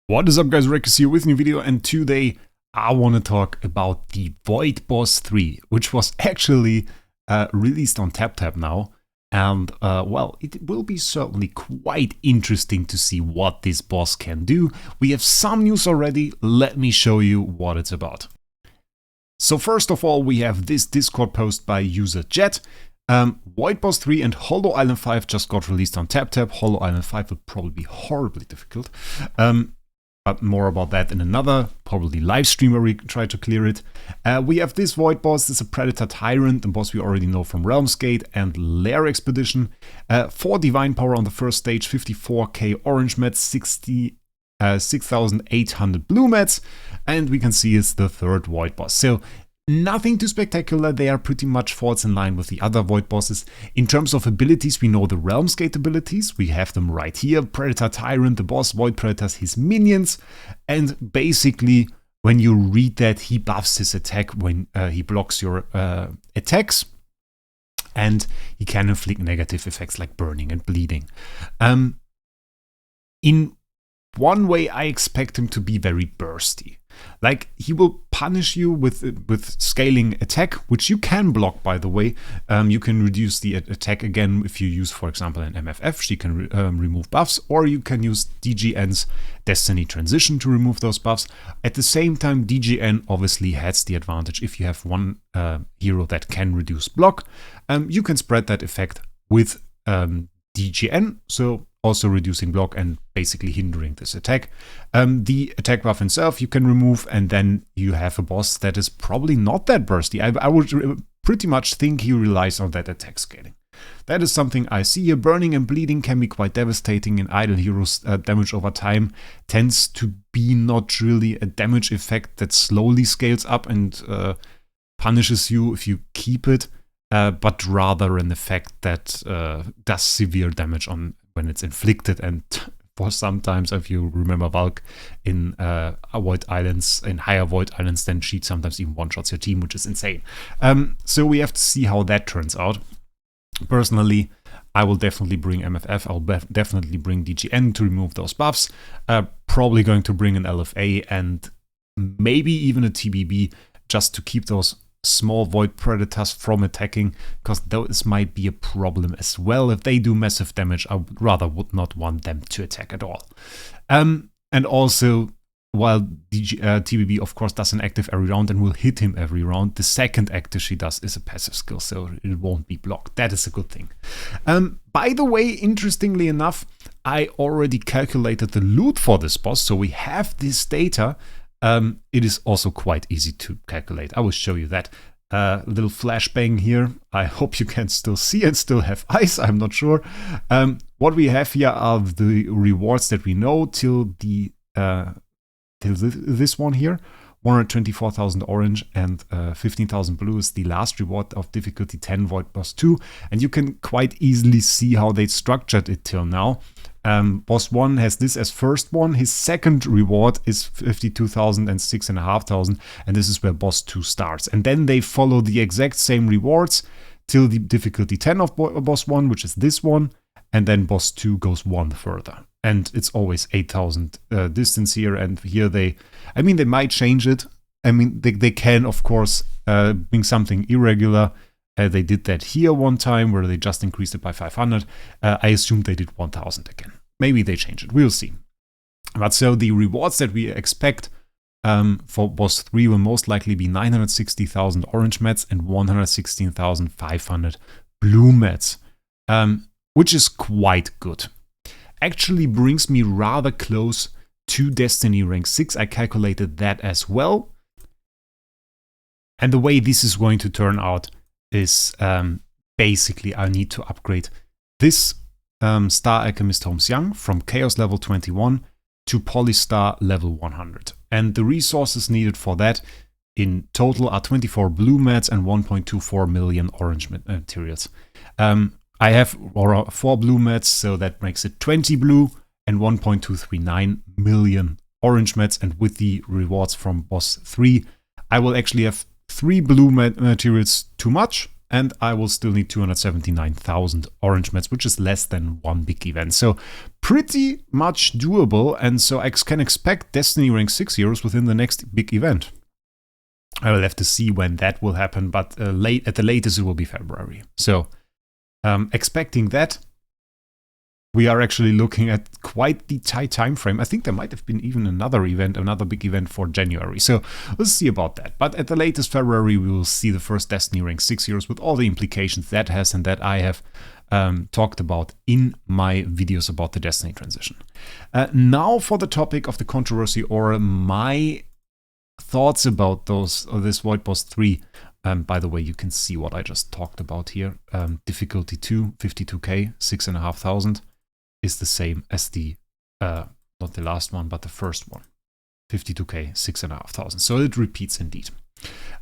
What is up, guys? Wraec is here with a new video, and today I want to talk about the Voidboss 3, which was actually released on Taptap now. And well, it will be certainly quite interesting to see what this boss can do. We have some news already. Let me show you what it's about. So first of all, we have this Discord post by user Jet. Voidboss 3 and Hollow Island 5 just got released on Taptap. Hollow Island 5 will probably be horribly difficult. But more about that in another, probably live stream where we try to clear it. We have this Void Boss. This is a Predator Tyrant, the boss we already know from Realm's Gate and Lair Expedition. 4 Divine Power on the first stage, 54k Orange Mets, 6,800 Blue Mets, and we can see it's the third Void Boss. So nothing too spectacular. They are pretty much falls in line with the other Void Bosses. In terms of abilities, we know the Realm's Gate abilities. We have them right here. Predator Tyrant, the boss, Void Predators, his minions. And basically, when you read that, he buffs his attack when he blocks your attacks. And he can inflict negative effects like burning and bleeding. In one way, I expect him to be very bursty. Like, he will punish you with scaling attack, which you can block, by the way. You can reduce the attack again if you use, for example, an MFF. She can remove buffs, or you can use DGN's Destiny Transition to remove those buffs. At the same time, DGN obviously has the advantage. If you have one hero that can reduce block, you can spread that effect with DGN, so also reducing block and basically hindering this attack. The attack buff itself you can remove, and then you have a boss that is probably not that bursty. I would pretty much think he relies on that attack scaling. That is something I see here. Burning and bleeding can be quite devastating in idle heroes. Damage over time tends to be not really a damage effect that slowly scales up and punishes you if you keep it, but rather an effect that does severe damage on when it's inflicted. And for sometimes, if you remember Valk in Void Islands, in higher Void Islands, then she sometimes even one-shots your team, which is insane. So we have to see how that turns out. Personally, I will definitely bring MFF. I'll definitely bring DGN to remove those buffs. Probably going to bring an LFA and maybe even a TBB just to keep those small Void Predators from attacking, because those might be a problem as well. If they do massive damage, I would not want them to attack at all. And also, while TBB of course does an active every round and will hit him every round, the second active she does is a passive skill, so it won't be blocked. That is a good thing. By the way, interestingly enough, I already calculated the loot for this boss, so we have this data. It is also quite easy to calculate. I will show you that. Little flashbang here. I hope you can still see and still have eyes. I'm not sure. What we have here are the rewards that we know till this one here. 124,000 orange and 15,000 blue is the last reward of difficulty 10 Voidboss 2. And you can quite easily see how they structured it till now. Boss 1 has this as first one. His second reward is 52,000 and 6,500, and this is where Boss 2 starts. And then they follow the exact same rewards till the difficulty 10 of Boss 1, which is this one, and then Boss 2 goes one further. And it's always 8,000 distance here, and here they might change it. I mean, they can, of course, bring something irregular. They did that here one time where they just increased it by 500. I assume they did 1,000 again. Maybe they change it. We'll see. But so the rewards that we expect for Boss 3 will most likely be 960,000 orange mats and 116,500 blue mats, which is quite good. Actually brings me rather close to Destiny rank 6. I calculated that as well. And the way this is going to turn out is basically I need to upgrade this Star Alchemist Holmes Young from Chaos level 21 to Polystar level 100. And the resources needed for that in total are 24 blue mats and 1.24 million orange materials. I have 4 blue mats, so that makes it 20 blue and 1.239 million orange mats. And with the rewards from Boss 3, I will actually have 3 blue materials too much, and I will still need 279,000 orange mats, which is less than one big event. So pretty much doable, and so I can expect Destiny rank 6 heroes within the next big event. I will have to see when that will happen, but at the latest it will be February. So expecting that. We are actually looking at quite the tight time frame. I think there might have been even another big event for January. So we'll see about that. But at the latest February, we will see the first Destiny rank 6 heroes with all the implications that has and that I have talked about in my videos about the Destiny transition. Now for the topic of the controversy, or my thoughts about this Voidboss 3. By the way, you can see what I just talked about here. Difficulty 2, 52k, 6,500 is the same as the, not the last one, but the first one. 52k, 6,500. So it repeats indeed.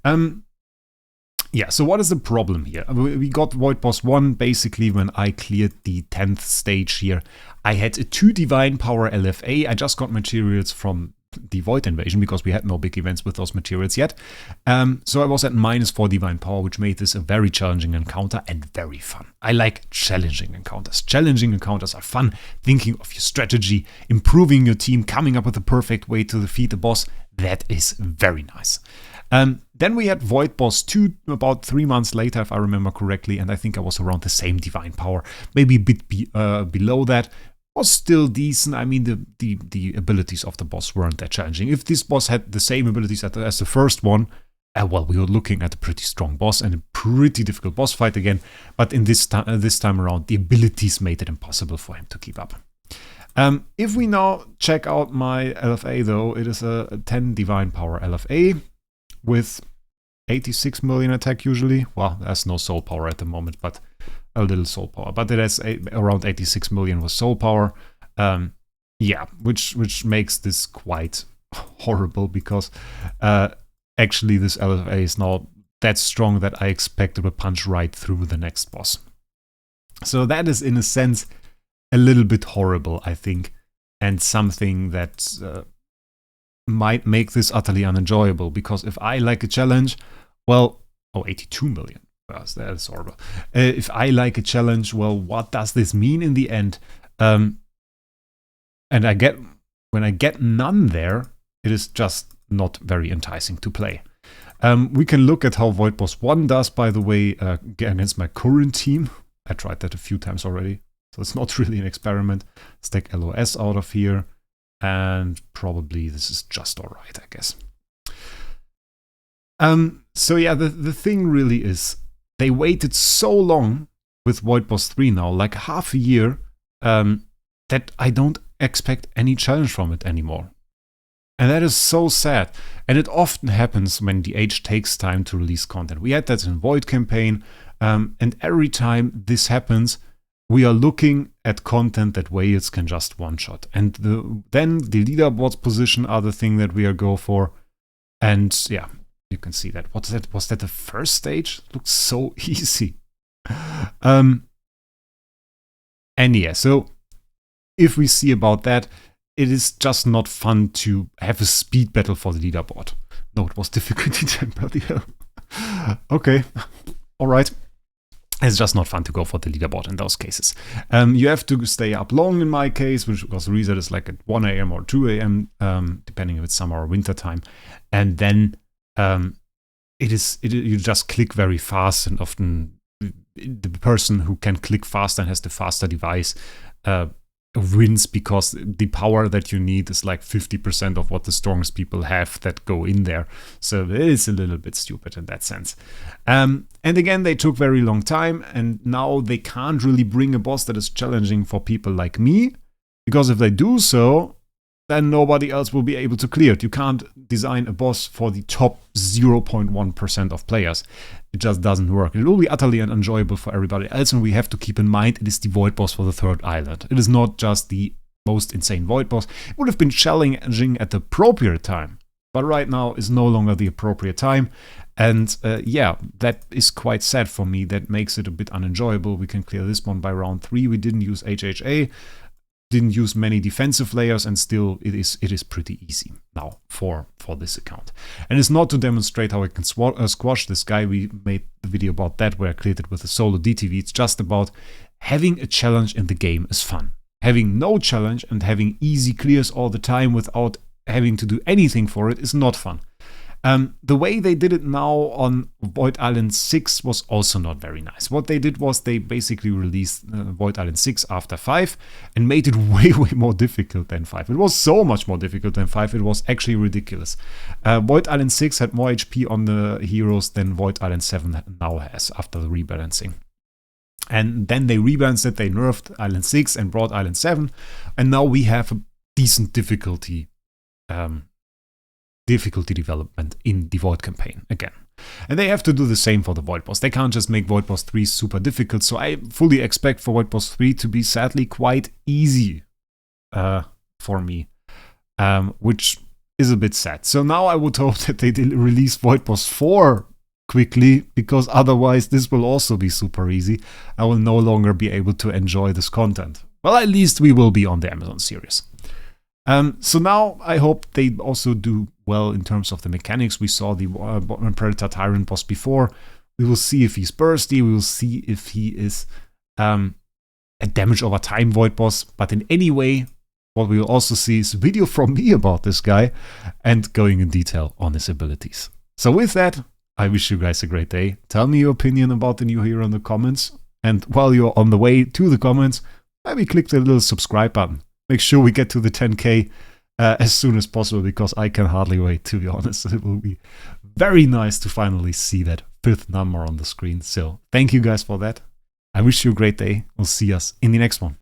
Yeah, so what is the problem here? We got Voidboss 1 basically when I cleared the 10th stage here. I had a 2 Divine Power LFA. I just got materials from the Void Invasion because we had no big events with those materials yet. So I was at -4 Divine Power, which made this a very challenging encounter and very fun. I like challenging encounters. Challenging encounters are fun. Thinking of your strategy, improving your team, coming up with the perfect way to defeat the boss. That is very nice. Then we had Voidboss 2 about 3 months later, if I remember correctly, and I think I was around the same Divine Power, maybe a bit below that. Was still decent. I mean, the abilities of the boss weren't that challenging. If this boss had the same abilities as the first one, well, we were looking at a pretty strong boss and a pretty difficult boss fight again. But in this time around, the abilities made it impossible for him to keep up. If we now check out my LFA, though, it is a 10 Divine Power LFA with 86 million attack usually. Well, there's no soul power at the moment, but a little soul power, but it has around 86 million with soul power. Yeah, which makes this quite horrible because actually this LFA is now that strong that I expect it will punch right through the next boss. So that is in a sense a little bit horrible, I think, and something that might make this utterly unenjoyable, because if I like a challenge, well, 82 million. That is horrible. If I like a challenge, well, what does this mean in the end? And when I get none there, it is just not very enticing to play. We can look at how Voidboss 1 does, by the way, against my current team. I tried that a few times already, so it's not really an experiment. Let's take LOS out of here, and probably this is just alright, I guess. So yeah, the thing really is, they waited so long with Voidboss 3 now, like half a year, that I don't expect any challenge from it anymore. And that is so sad. And it often happens when the age takes time to release content. We had that in Void campaign, and every time this happens, we are looking at content that whales can just one-shot. And then the leaderboards position are the thing that we are go for. And yeah, you can see that. What's that? Was that the first stage? Looks so easy. And yeah, so if we see about that, it is just not fun to have a speed battle for the leaderboard. No, it was difficulty 10, bloody hell. Okay, all right. It's just not fun to go for the leaderboard in those cases. You have to stay up long in my case, because the reset is like at 1 a.m. or 2 a.m., depending if it's summer or winter time. And then you just click very fast, and often the person who can click fast and has the faster device wins, because the power that you need is like 50% of what the strongest people have that go in there. So it is a little bit stupid in that sense. And again, they took very long time, and now they can't really bring a boss that is challenging for people like me, because if they do so, then nobody else will be able to clear it. You can't design a boss for the top 0.1% of players. It just doesn't work. It will be utterly unenjoyable for everybody else, and we have to keep in mind it is the Void Boss for the 3rd island. It is not just the most insane Void Boss. It would have been challenging at the appropriate time, but right now is no longer the appropriate time. And yeah, that is quite sad for me. That makes it a bit unenjoyable. We can clear this one by round 3. We didn't use HHA. didn't use many defensive layers, and still it is pretty easy now for this account. And it's not to demonstrate how I can squash this guy. We made the video about that where I cleared it with a solo DTV. It's just about having a challenge in the game is fun. Having no challenge and having easy clears all the time without having to do anything for it is not fun. The way they did it now on Void Island 6 was also not very nice. What they did was they basically released Void Island 6 after 5 and made it way more difficult than 5. It was so much more difficult than 5, it was actually ridiculous. Void Island 6 had more HP on the heroes than Void Island 7 now has after the rebalancing. And then they rebalanced it, they nerfed Island 6 and brought Island 7, and now we have a decent difficulty development in the Void campaign again. And they have to do the same for the Voidboss. They can't just make Voidboss 3 super difficult, so I fully expect for Voidboss 3 to be sadly quite easy for me, which is a bit sad. So now I would hope that they release Voidboss 4 quickly, because otherwise this will also be super easy. I will no longer be able to enjoy this content. Well, at least we will be on the Amazon series. So now I hope they also do well in terms of the mechanics. We saw the Predator Tyrant boss before. We will see if he's bursty. We will see if he is a damage over time void boss. But in any way, what we will also see is a video from me about this guy and going in detail on his abilities. So with that, I wish you guys a great day. Tell me your opinion about the new hero in the comments. And while you're on the way to the comments, maybe click the little subscribe button. Make sure we get to the 10K as soon as possible, because I can hardly wait, to be honest. It will be very nice to finally see that 5th number on the screen. So thank you guys for that. I wish you a great day. We'll see us in the next one.